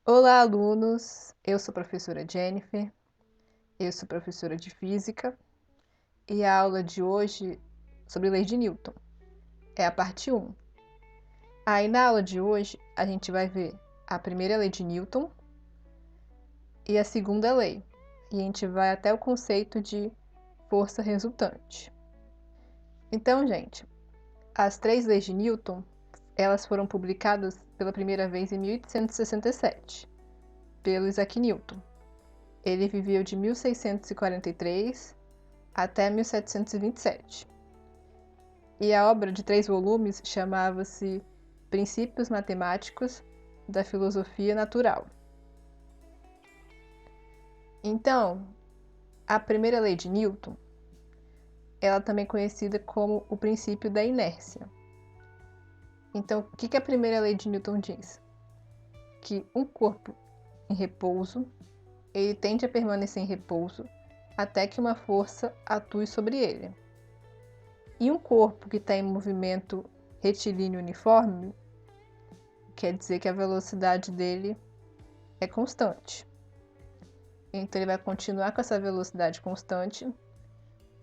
Olá, alunos! Eu sou a professora Jennifer, eu sou professora de Física e a aula de hoje sobre Lei de Newton é a parte 1. Aí na aula de hoje a gente vai ver a primeira lei de Newton e a segunda lei, e a gente vai até o conceito de força resultante. Então, gente, as três leis de Newton, elas foram publicadas pela primeira vez em 1867, pelo Isaac Newton. Ele viveu de 1643 até 1727. E a obra de 3 volumes chamava-se Princípios Matemáticos da Filosofia Natural. Então, a primeira lei de Newton, ela também é conhecida como o princípio da inércia. Então, o que a primeira lei de Newton diz? Que um corpo em repouso, ele tende a permanecer em repouso até que uma força atue sobre ele. E um corpo que está em movimento retilíneo uniforme, quer dizer que a velocidade dele é constante. Então ele vai continuar com essa velocidade constante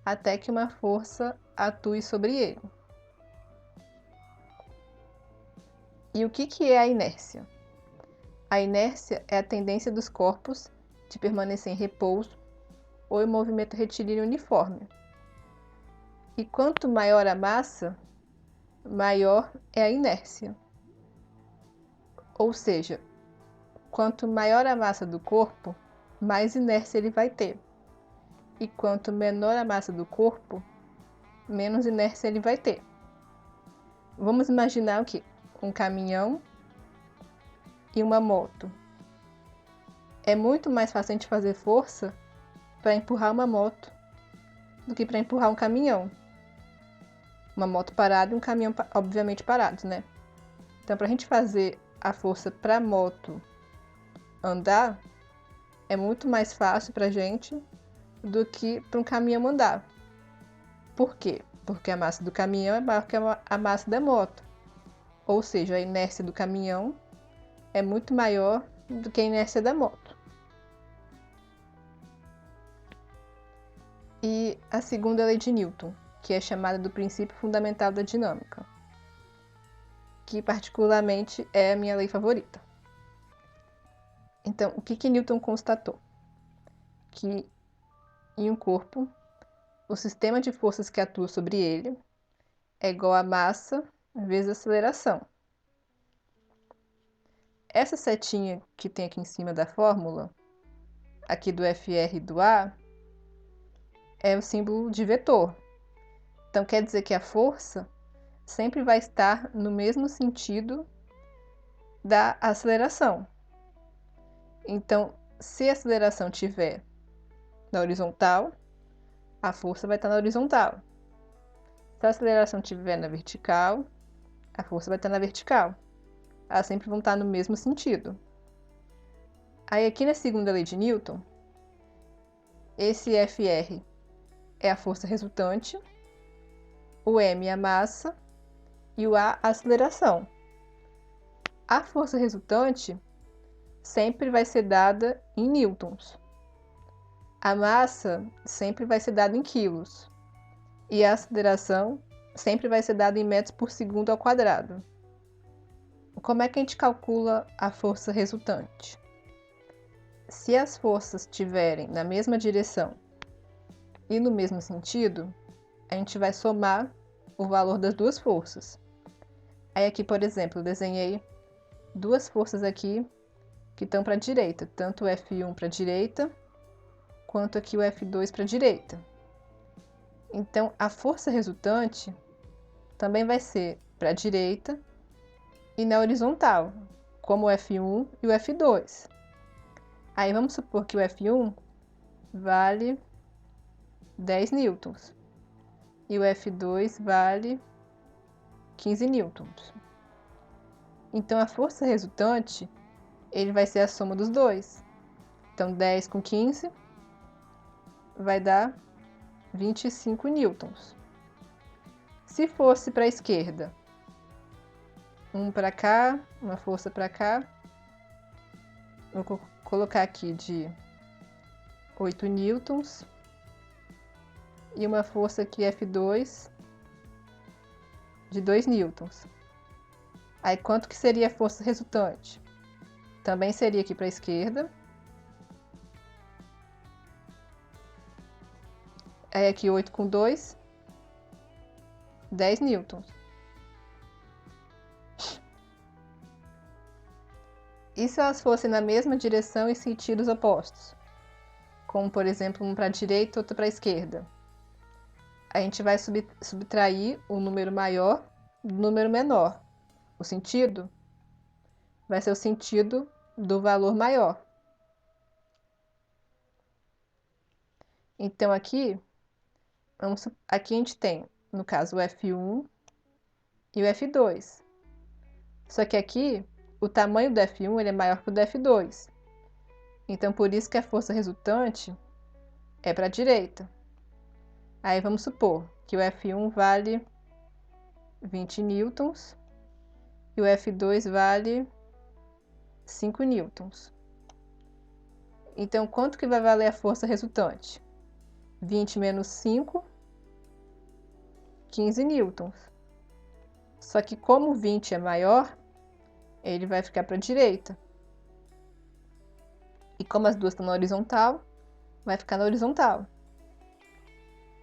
até que uma força atue sobre ele. E o que é a inércia? A inércia é a tendência dos corpos de permanecer em repouso ou em movimento retilíneo uniforme. E quanto maior a massa, maior é a inércia. Ou seja, quanto maior a massa do corpo, mais inércia ele vai ter. E quanto menor a massa do corpo, menos inércia ele vai ter. Vamos imaginar o quê? Um caminhão e uma moto. É muito mais fácil a gente fazer força para empurrar uma moto do que para empurrar um caminhão. Uma moto parada e um caminhão, obviamente, parados, né? Então, para a gente fazer a força para a moto andar, é muito mais fácil para a gente do que para um caminhão andar. Por quê? Porque a massa do caminhão é maior que a massa da moto. Ou seja, a inércia do caminhão é muito maior do que a inércia da moto. E a segunda lei de Newton, que é chamada do princípio fundamental da dinâmica, que particularmente é a minha lei favorita. Então, o que Newton constatou? Que em um corpo, o sistema de forças que atua sobre ele é igual a massa vezes aceleração. Essa setinha que tem aqui em cima da fórmula, aqui do FR e do A, é o símbolo de vetor. Então quer dizer que a força sempre vai estar no mesmo sentido da aceleração. Então, se a aceleração estiver na horizontal, a força vai estar na horizontal. Se a aceleração estiver na vertical, a força vai estar na vertical. Elas sempre vão estar no mesmo sentido. Aí aqui na segunda lei de Newton, esse Fr é a força resultante, o m é a massa e o a aceleração. A força resultante sempre vai ser dada em newtons. A massa sempre vai ser dada em quilos. E a aceleração sempre vai ser dada em metros por segundo ao quadrado. Como é que a gente calcula a força resultante? Se as forças estiverem na mesma direção e no mesmo sentido, a gente vai somar o valor das duas forças. Aí aqui, por exemplo, eu desenhei duas forças aqui que estão para a direita, tanto o F1 para a direita, quanto aqui o F2 para a direita. Então, a força resultante também vai ser para a direita e na horizontal, como o F1 e o F2. Aí vamos supor que o F1 vale 10 newtons e o F2 vale 15 newtons. Então, a força resultante ele vai ser a soma dos dois. Então, 10 com 15 vai dar 25 newtons. Se fosse para a esquerda, um para cá, uma força para cá, Vou colocar aqui de 8 newtons e uma força aqui F2 de 2 newtons. Aí quanto que seria a força resultante? Também seria aqui para a esquerda. Aí aqui 8 com 2, 10 newtons. E se elas fossem na mesma direção em sentidos opostos? Como, por exemplo, um para a direita e outro para a esquerda. A gente vai subtrair o número maior do número menor. O sentido vai ser o sentido do valor maior. Então, aqui a gente tem, no caso, o F1 e o F2. Só que aqui, o tamanho do F1 ele é maior que o do F2. Então, por isso que a força resultante é para a direita. Aí, vamos supor que o F1 vale 20 newtons e o F2 vale 5 newtons. Então, quanto que vai valer a força resultante? 20 menos 5, 15 newtons. Só que como 20 é maior, ele vai ficar para a direita. E como as duas estão na horizontal, vai ficar na horizontal.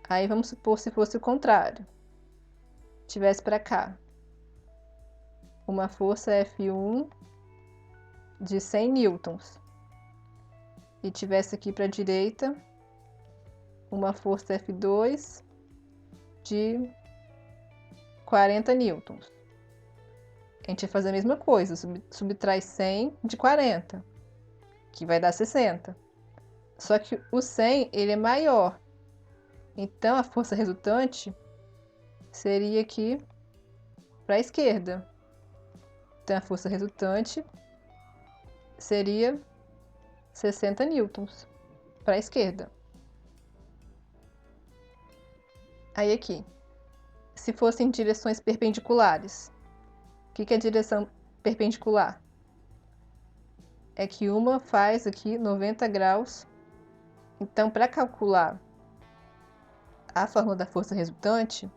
Aí vamos supor se fosse o contrário. Tivesse para cá uma força F1 de 100 newtons. E tivesse aqui para a direita uma força F2 de 40 newtons. A gente vai fazer a mesma coisa, subtrai 100 de 40, que vai dar 60. Só que o 100 ele é maior. Então a força resultante seria aqui para a esquerda. Então a força resultante seria 60 newtons para a esquerda. Aí aqui, se fossem direções perpendiculares, o que é direção perpendicular? É que uma faz aqui 90 graus. Então, para calcular a fórmula da força resultante,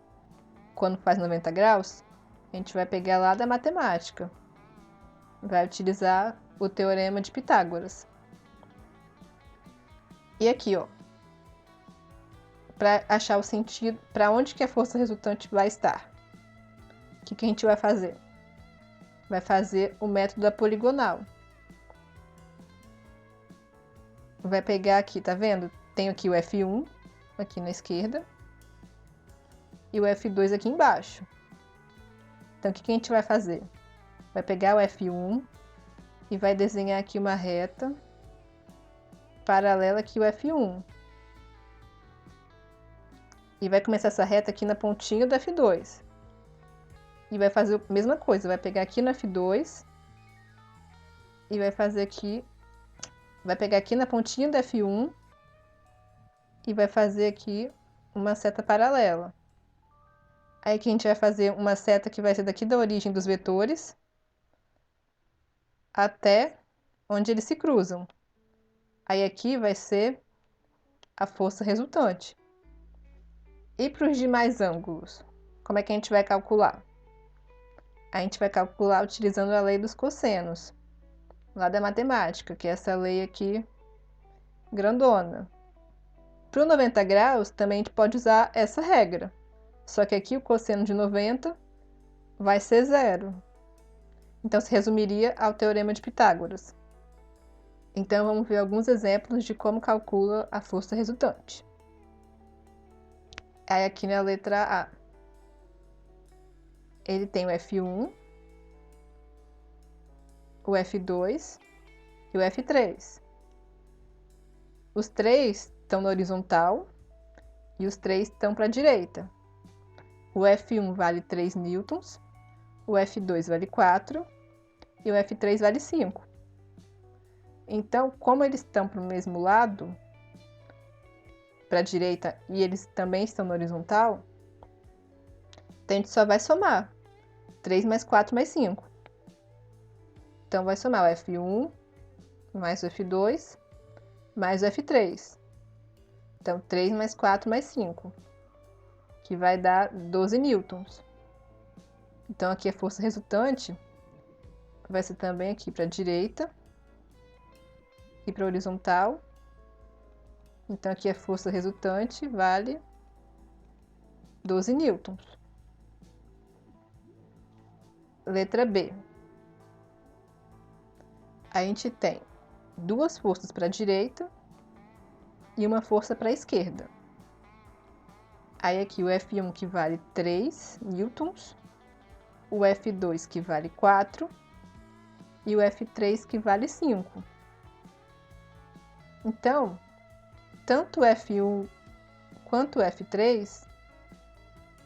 quando faz 90 graus, a gente vai pegar lá da matemática. Vai utilizar o teorema de Pitágoras. E aqui, ó, para achar o sentido, para onde que a força resultante vai estar. O que a gente vai fazer? Vai fazer o método da poligonal. Vai pegar aqui, tá vendo? Tenho aqui o F1, aqui na esquerda, e o F2 aqui embaixo. Então, o que a gente vai fazer? Vai pegar o F1 e vai desenhar aqui uma reta paralela aqui ao F1. E vai começar essa reta aqui na pontinha do F2. E vai fazer a mesma coisa, vai pegar aqui no F2 e vai fazer aqui, vai pegar aqui na pontinha do F1 e vai fazer aqui uma seta paralela. Aí aqui a gente vai fazer uma seta que vai ser daqui da origem dos vetores até onde eles se cruzam. Aí aqui vai ser a força resultante. E para os demais ângulos, como é que a gente vai calcular? A gente vai calcular utilizando a lei dos cossenos, lá da matemática, que é essa lei aqui grandona. Para o 90 graus, também a gente pode usar essa regra. Só que aqui o cosseno de 90 vai ser zero. Então, se resumiria ao teorema de Pitágoras. Então, vamos ver alguns exemplos de como calcula a força resultante. Aí, aqui na letra A, ele tem o F1, o F2 e o F3. Os três estão na horizontal e os três estão para a direita. O F1 vale 3 newtons, o F2 vale 4 e o F3 vale 5. Então, como eles estão para o mesmo lado, para a direita, e eles também estão na horizontal, então a gente só vai somar 3 mais 4 mais 5. Então, vai somar o F1 mais o F2, mais o F3. Então, 3 mais 4 mais 5, que vai dar 12 newtons. Então, aqui a força resultante vai ser também aqui para a direita e para a horizontal. Então, aqui a força resultante vale 12 newtons. Letra B. A gente tem duas forças para a direita e uma força para a esquerda. Aí aqui o F1 que vale 3 newtons, o F2 que vale 4 e o F3 que vale 5. Então, tanto o F1 quanto o F3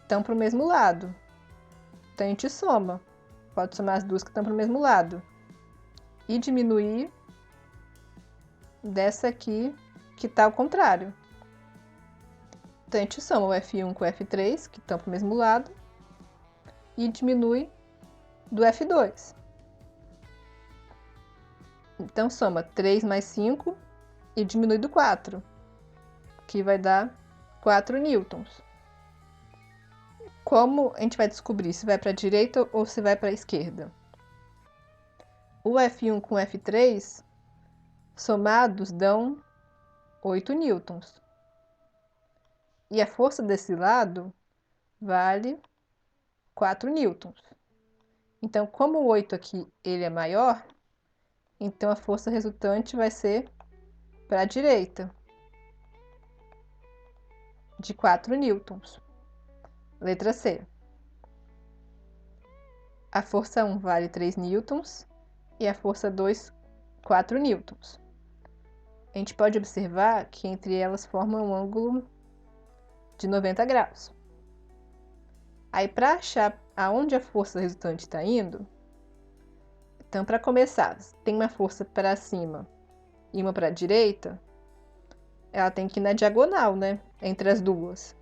estão para o mesmo lado. Então a gente soma. Pode somar as duas que estão para o mesmo lado. E diminuir dessa aqui que está ao contrário. Então a gente soma o F1 com o F3, que estão para o mesmo lado, e diminui do F2. Então soma 3 mais 5 e diminui do 4, que vai dar 4 newtons. Como a gente vai descobrir se vai para a direita ou se vai para a esquerda? O F1 com o F3 somados dão 8 newtons. E a força desse lado vale 4 newtons. Então, como o 8 aqui ele é maior, então a força resultante vai ser para a direita, de 4 newtons. Letra C. A força 1 vale 3 newtons e a força 2, 4 newtons. A gente pode observar que entre elas formam um ângulo de 90 graus. Aí, para achar aonde a força resultante está indo, então, para começar, tem uma força para cima e uma para a direita, ela tem que ir na diagonal, né? Entre as duas.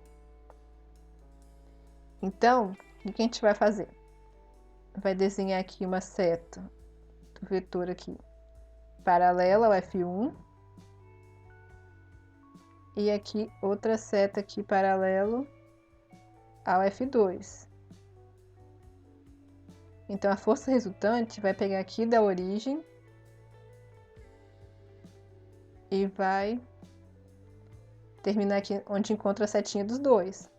Então, o que a gente vai fazer? Vai desenhar aqui uma seta do vetor aqui, paralela ao F1. E aqui outra seta aqui paralelo ao F2. Então, a força resultante vai pegar aqui da origem e vai terminar aqui onde encontra a setinha dos dois.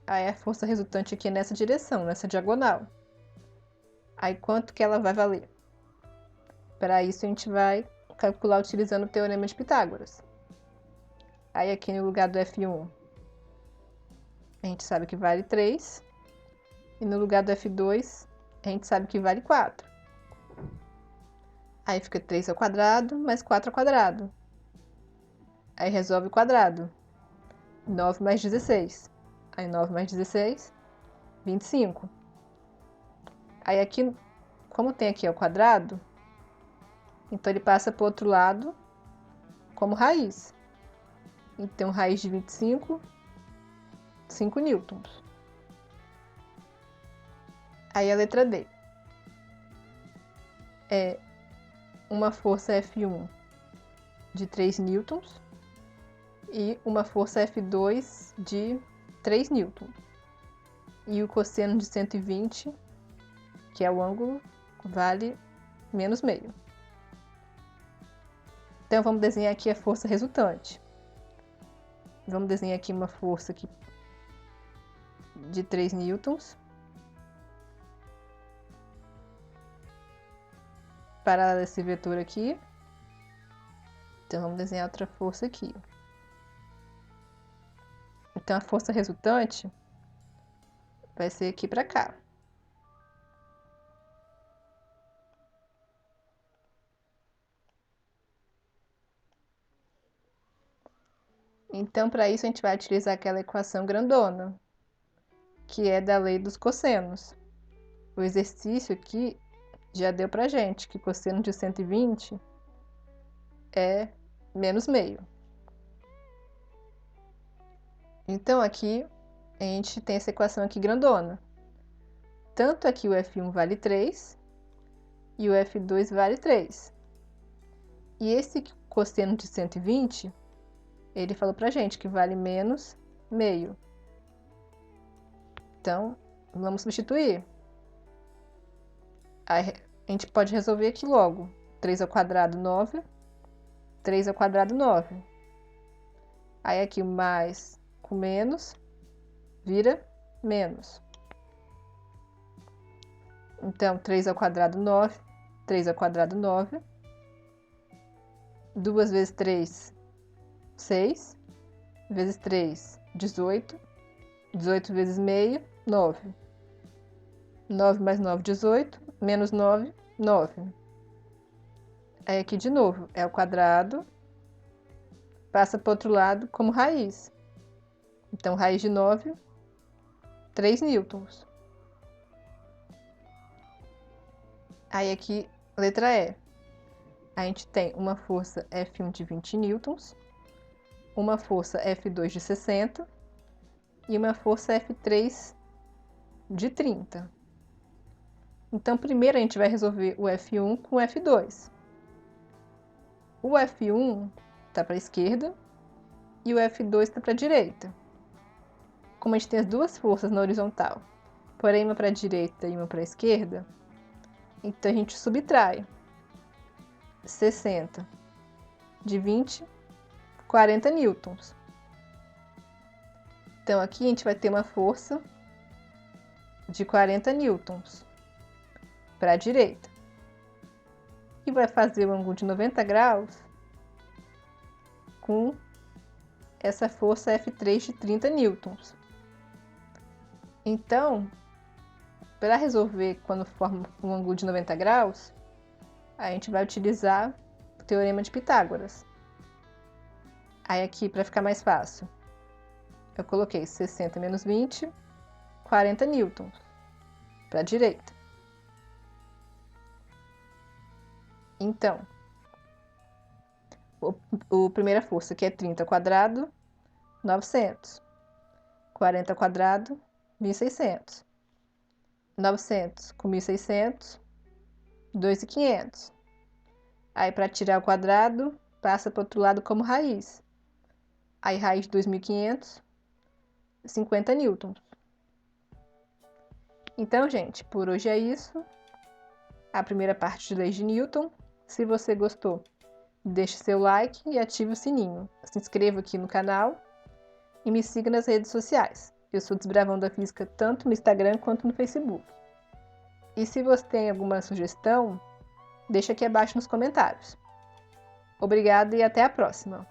Aí a força resultante aqui é nessa direção, nessa diagonal. Aí quanto que ela vai valer? Para isso a gente vai calcular utilizando o teorema de Pitágoras. Aí aqui no lugar do F1, a gente sabe que vale 3. E no lugar do F2, a gente sabe que vale 4. Aí fica 3 ao quadrado mais 4 ao quadrado. Aí resolve o quadrado. 9 mais 16. Aí 9 mais 16, 25. Aí aqui, como tem aqui ao quadrado, então ele passa para o outro lado como raiz. Então, raiz de 25, 5 newtons. Aí a letra D. É uma força F1 de 3 newtons e uma força F2 de 3 newtons. E o cosseno de 120, que é o ângulo, vale menos meio. Então, vamos desenhar aqui a força resultante. Vamos desenhar aqui uma força aqui de 3 newtons. Paralela a esse vetor aqui. Então, vamos desenhar outra força aqui. Então, a força resultante vai ser aqui para cá. Então, para isso, a gente vai utilizar aquela equação grandona, que é da lei dos cossenos. O exercício aqui já deu pra gente que cosseno de 120 é menos meio. Então, aqui, a gente tem essa equação aqui grandona. Tanto aqui o F1 vale 3 e o F2 vale 3. E esse cosseno de 120, ele falou pra gente que vale menos meio. Então, vamos substituir. Aí, a gente pode resolver aqui logo. 3 ao quadrado, 9. 3 ao quadrado, 9. Aí aqui o mais com menos vira menos. Então, 3 ao quadrado, 9. 3 ao quadrado, 9. 2 vezes 3, 6. Vezes 3, 18. 18 vezes meio, 9. 9 mais 9, 18. Menos 9, 9. Aí aqui de novo, é o quadrado. Passa para o outro lado como raiz. Então, raiz de 9, 3 newtons. Aí aqui, letra E. A gente tem uma força F1 de 20 newtons, uma força F2 de 60 e uma força F3 de 30. Então, primeiro a gente vai resolver o F1 com o F2. O F1 está para a esquerda e o F2 está para a direita. Como a gente tem as duas forças na horizontal, porém uma para a direita e uma para a esquerda, então a gente subtrai 60 de 20, 40 newtons. Então aqui a gente vai ter uma força de 40 newtons para a direita. E vai fazer o ângulo de 90 graus com essa força F3 de 30 newtons. Então, para resolver quando forma um ângulo de 90 graus, a gente vai utilizar o Teorema de Pitágoras. Aí aqui, para ficar mais fácil, eu coloquei 60 menos 20, 40 newtons para a direita. Então, a primeira força, que é 30 ao quadrado, 900. 40 ao quadrado, 1.600. 900 com 1.600, 2.500. Aí, para tirar o quadrado, passa para o outro lado como raiz. Aí, raiz de 2.500, 50 newtons. Então, gente, por hoje é isso. A primeira parte de leis de Newton. Se você gostou, deixe seu like e ative o sininho. Se inscreva aqui no canal e me siga nas redes sociais. Eu sou Desbravando a Física tanto no Instagram quanto no Facebook. E se você tem alguma sugestão, deixa aqui abaixo nos comentários. Obrigada e até a próxima!